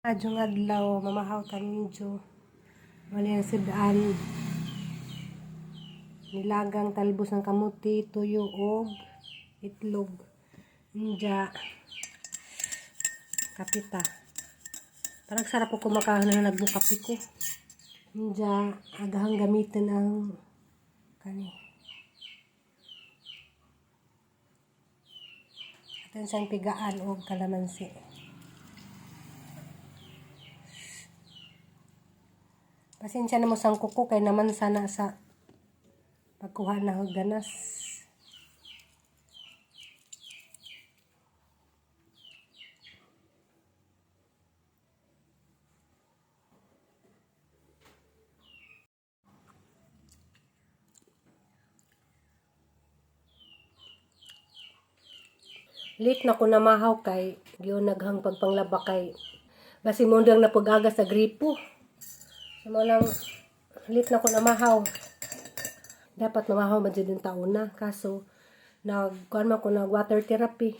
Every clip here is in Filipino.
Adjong adlaw mamahaw ta medyo wali ang sidaan nilagang talbos ng kamuti, tuyo og itlog. Inja kapita. Parang sarap po kumakain na nagbukapi ko. Inja agahang gamitin ang kani. Atin siyang pigaan og kalamansi. Pasensya na mo sang kuko kay naman sana sa pagkuha na og ganas. Late na ko namahaw kay giunaghang pagpanglaba kay basi mo ndang napagagas sa gripo. So mo lang late na ko namahaw. Dapat mamahaw man jud taon na kaso nagkuan man ko nag water therapy.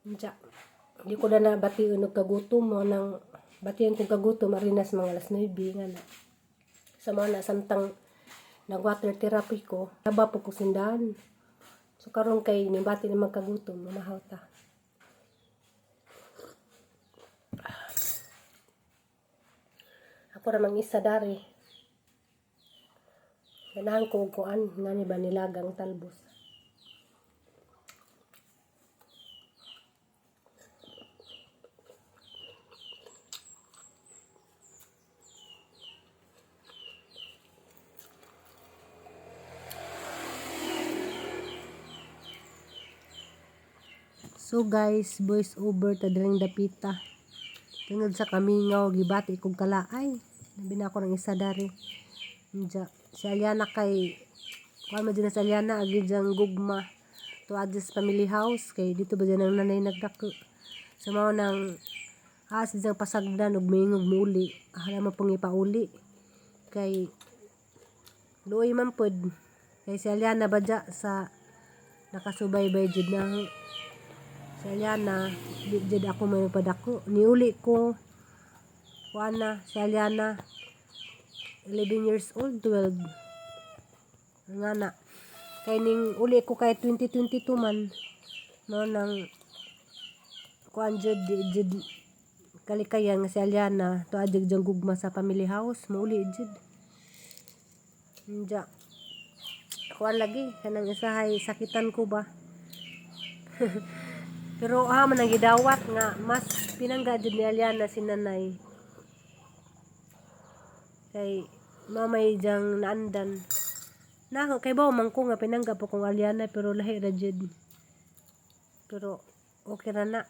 Inja di ko na bation og kagutom mo nang batian kong kagutom marinas mga alas 9 nga na. Sa mga samtang nag water therapy ko, haba po ko sindahan. So karon kay nibati na magkagutom, mamahaw ta. Ako ra mang isa dari. Ganahan ko og kuan ngani ba nilagang talbos. So guys, voice over ta diring dapita. Tungod sa kamingaw gibati kog kalaay. Labi na ako ng isa dari. Inja si Aliana kay kuan man dyan sa Aliana agi diyang gugma to Adjust Family House kay dito ba dyan ang nanay nagdako. Sa mga nang si diyang pasagdan og mingog muli. Hala mo pong ipauli. Kay luoy man pod. Kay si Aliana ba dyan sa nakasubaybay jud na si Aliana, di jud ako may padako. Niuli ko, kuan na, si Aliana, 11 years old, 12. Nga na. Kay ning uli ko kay 2022 man, no, nang, kuan jud, di jud, kalikayan nga si Aliana, to adig jang gugma sa family house, mauli jud. Nja, kuan lagi, kanang isahay, sakitan ko ba? Pero man ang gidawat nga mas pinangga jud ni Aliana si nanay. Kay mamay jang naandan. Kay bawo man ko nga pinangga po kong Aliana pero lahi ra jud. Pero okay ra na.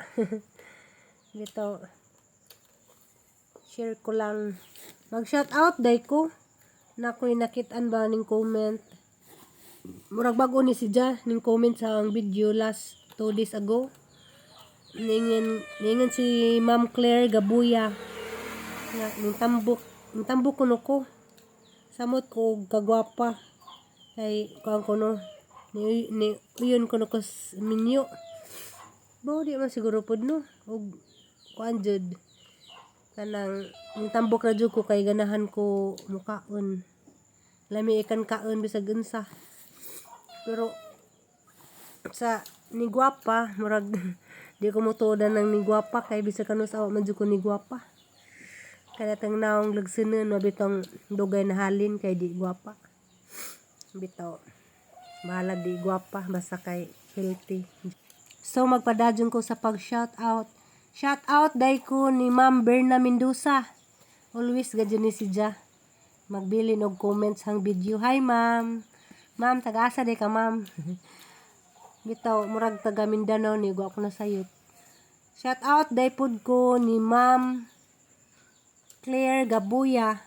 Dito share ko lang. Mag shout out day ko. Na ko'y nakit-an ba ning comment. Murag bago ni si Ja ning comment sa ang video last 2 days ago. Ningen si Ma'am Claire Gabuya nga ning tambok kuno ko samot ko kagwapa kay kuan kuno ni uyon kuno ko minyo bo di man siguro pud no og kuan jud kanang ning tambok ra jud ko kay ganahan ko mukaon lami ikan kaon bisag unsa pero sa ni gwapa murag di ko motodan ng ni gwapa kay bisag kanu sa man jud ko ni gwapa kaya tang naong lagsunon mabitong dugay na halin kay di gwapa bitaw bahala di gwapa basta kay healthy. So magpadadyon ko sa pag shout out day ko ni Ma'am Berna Mendoza always gadyo ni si Ja magbilin og comments hang video. Hi ma'am taga-asa day ka ma'am. Bitaw murag taga Mindanao ni go ako na sayot. Shout out day pod ko ni Ma'am Claire Gabuya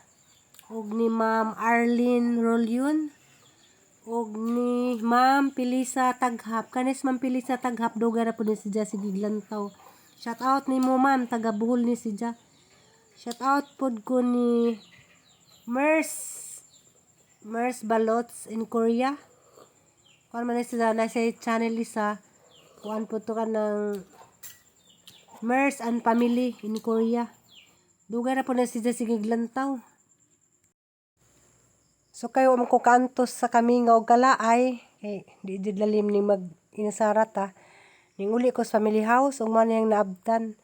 ug ni Ma'am Arlene Rolyon ug ni Ma'am Pilisa Taghap. Kanis Ma'am Pilisa Taghap duga ra pod ni si Ja Sigiglantaw. Shout out ni mo ma'am taga Bohol ni si Ja. Shout out pod ko ni Mers Balots in Korea. Kuan man sila na sa channel isa kuan po to ka ng Mers and Family in Korea. Dugay na po na siya sigig lantaw. So kayo mo ko kantos sa kami nga og kalaay. Di lalim ni mag inasara ta. Ning uli ko sa family house ug man yang naabtan.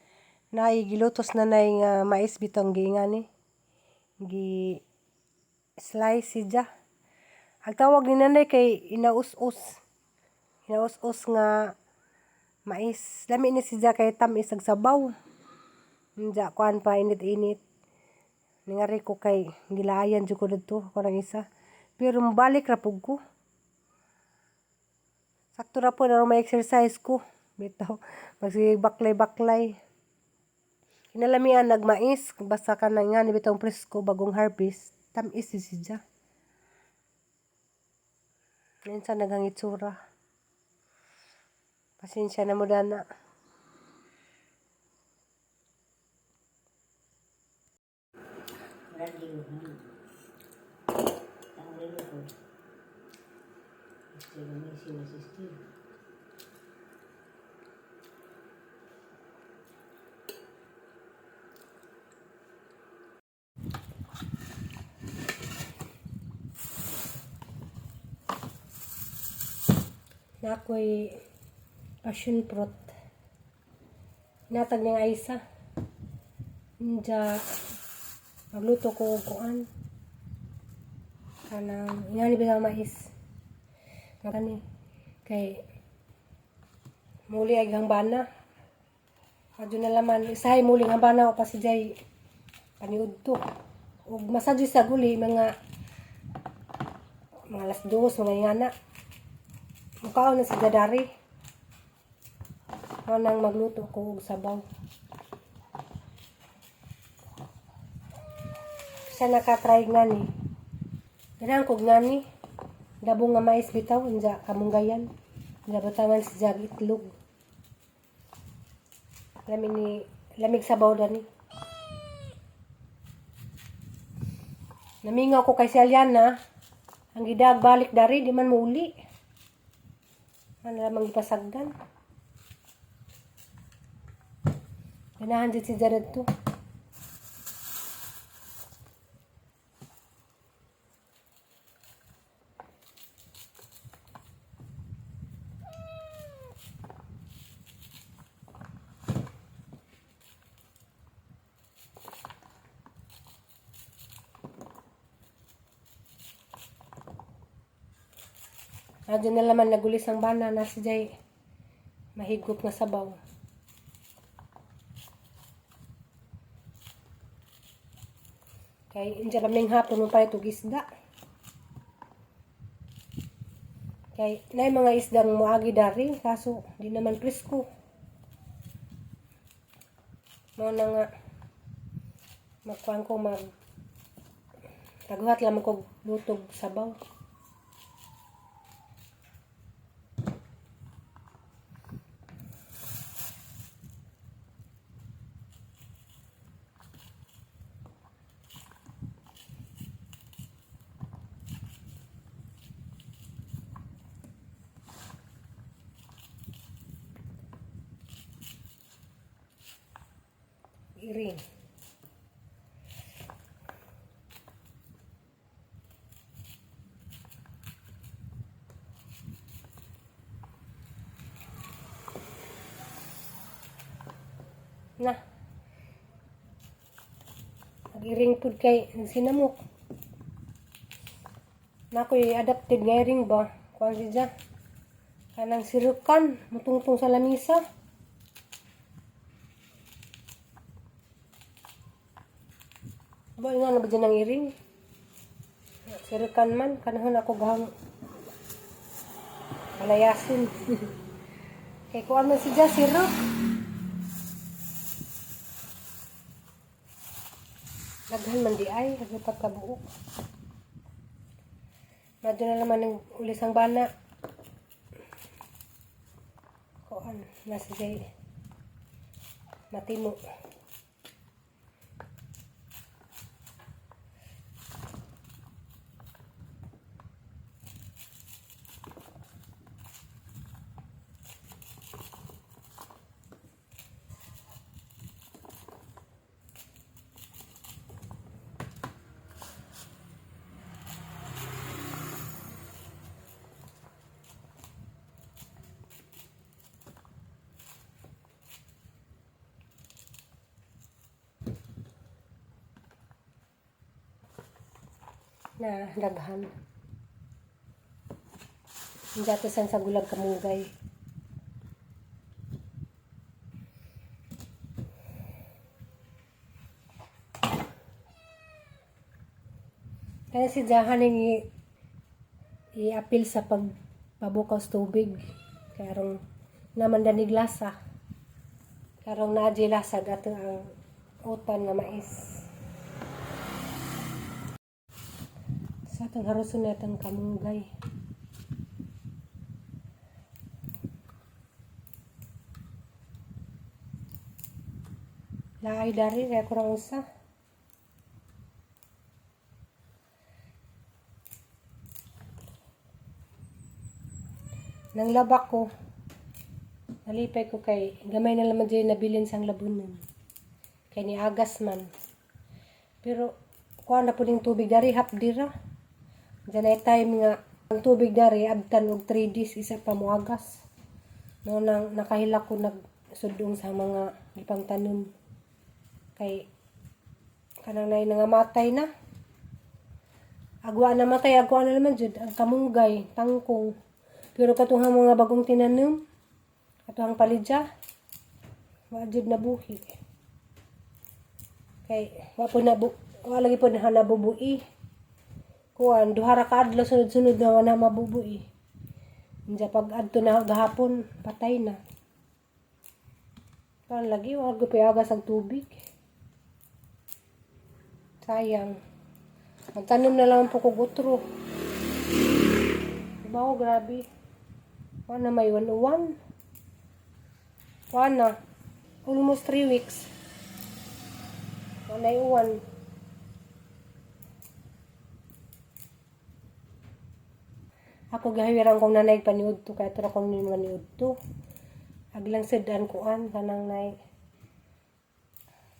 Nay gilutos na nay nga mais bitong giingani. Gi slice siya. Ang tawag ni nanay kay inaus-us. Inaus-us nga mais. Lami ni siya kay tamis ag sabaw. Nja kuan pa init-init. Ningari ko kay gilayan jud ko dito parang isa. Pero mabalik ra pug ko. Sakto ra po na may exercise ko. Bitaw magsibaklay-baklay. Kinalamian nagmais basta ka na nga ni bitong presko bagong harvest. Tamis si siya. Minsan naghangitsura. Pasensya na mo dana. Na ako'y passion fruit. Natag niyang isa. Nja, magluto ko og kuan. Kanang, ingani ba ang mais? Kani, kay, muli ay hangbana. Adyo na laman, isahay muli hangbana o pasijay paniud to. Ug masadyo sa guli, mga alas 2, mga ingana. Mukaon na si Dadari. Nang magluto ko og sabaw. Siya nakatry ngani. Ganang kog ngani. Dabong nga mais bitaw, unja kamunggayan. Nabatangan si jag itlog. Lamig sabaw dani. Namingaw ko kay si Aliana. Ang gidag balik dari, di man muuli. Ano lamang ipasagdan. Ganahan dyan si Jared to. Adyo na laman nagulis ang bana na si Jay mahigop nga sabaw. Kay inja raming hapon mo pa itong isda. Kay na mga isdang muagi dari kaso di naman presko. Mo na nga magkuhan ko taguhat lamang ko lutog sabaw. Iring. Na. Nag-iring pud kay sinamok. Na ko'y adapted nga iring ba? Kuan siya. Kanang sirukan, mutungtong sa lamisa. Ba nga na ba dyan ang iring? Sirukan man, kanahon ako gahang palayasin. Kaya kuan man siya, siruk. Laghan man di ay, naglupat ka buok. Madyo na naman ng ulis ang bana. Kuan, nasa siya matino. na daghan. Datosan sa gulag kamunggay. Kaya si Jahan yung i-apil sa pagpabukaw sa tubig. Karong naman danig lasa. Karong naadji lasag ato ang utan nga mais. Sa atong haruson natang kamunggay. Laay dari kaya kurang usa. Nang labak ko, nalipay ko kay gamay na naman dyan nabilin sang labunan. Kay ni agas man. Pero kuha na po ng tubig dari hapdira. Diyan ay time nga ang tubig dari abtan og 3 days isa pa mo agas. No nang nakahila ko nagsudong sa mga gipang tanom. Kay kanang nay nangamatay na. Agwa na matay, agwa na naman jud ang kamunggay, tangkong. Pero katuhang mga bagong tinanom, katuhang palidya, wajud na buhi. Kay wa lagi po na nabubuhi. Kuan duha ka adlaw sunod-sunod na mabubuhi. Unsa pag adto na gahapon, patay na. Kan lagi wa gyud agas ang tubig. Sayang. Magtanom na lang po kog utro. Diba grabe. Wala may 101. Wala. Almost 3 weeks. Wala yung 1. Ako gahiwiran kong nanay paniud to. Kaya ito akong maniud to. Aglang sedan kuan. Kanang nay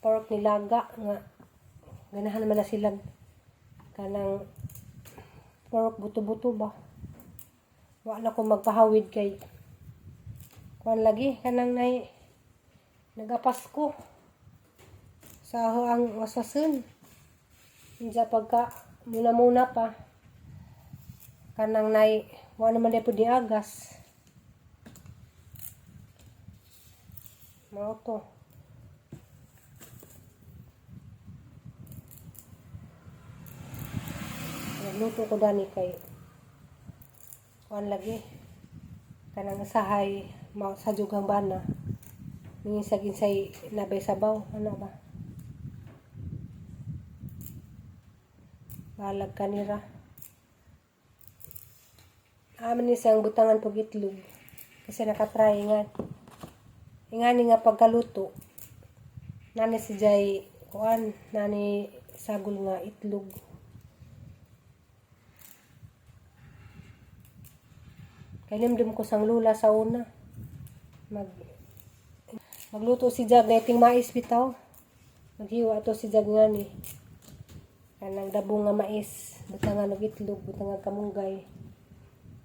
pork nilaga. Nga. Ganahan naman na sila. Kanang pork buto-buto ba. Wala ko magpahawid kay kuan lagi kanang nay nagapas ko sa ang wasasun. Inja pagka muna pa kanang nay wala naman day pud agas. Mao to. Luto ko dani kay kuan lagi kanang sahay sa jugang bana minsan ginsay nabay sabaw ano ba balag kanira aman ni sang butangan pug itlog kasi nakatry nga ingani nga pagkaluto nani si jay kuan nani sagol nga itlog. Kalimdim ko sang lula sa una. Magluto si Jag na iting mais bitaw. Maghiwa to si Jag nga ni. Kanang dabo nga mais. Butangan og itlog, butangan kamunggay.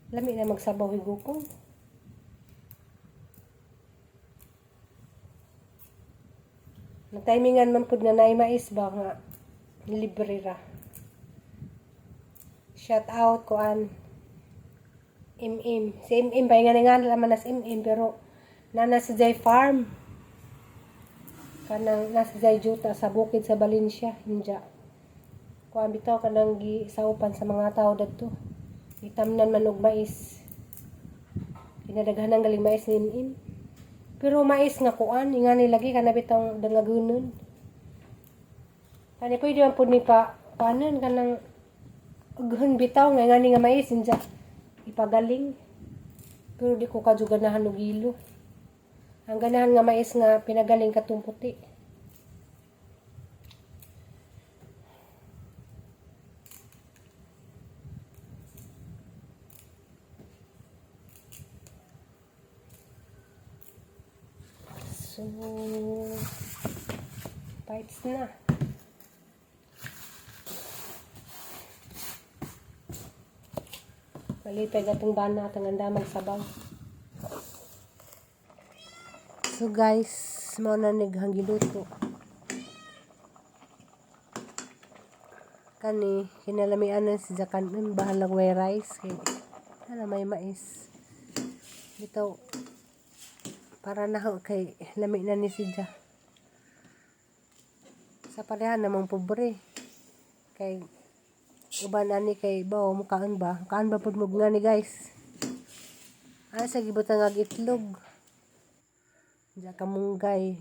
Lami na magsabaw higukon. Nagtimingan man pud nga naay mais ba nga libre ra. Shout out kuan Si pa nga nga naman nas pero nana si Jay Farm. Kanang nasa Jay Juta sa bukid sa Valencia, India. Kuan bitaw kanang gisaupan sa mga tao dadto. Itamnan man og mais. Kinadaghan ng galing mais ni Pero mais nga kuan, ingani lagi kana bitaw dangagunon. Kani pwede man pud ni pa kuanan kanang ughan bitaw nga ingani nga mais India. Ipagaling. Pero di ko kaduganahan og ilo. Ang ganahan nga mais nga pinagaling katong puti. So, bites na. Malipay gatong bana at ang andamang sabaw. So guys, mo na naghangiluto. kani kinalamianan si kanon bahalang way rice kay may mais dito para naho kay lami na ni siya sa pareha namang pobre kay uban ani kay bawo mo kaan ba pud mo nga ni guys sa gibutang itlog diya kamunggay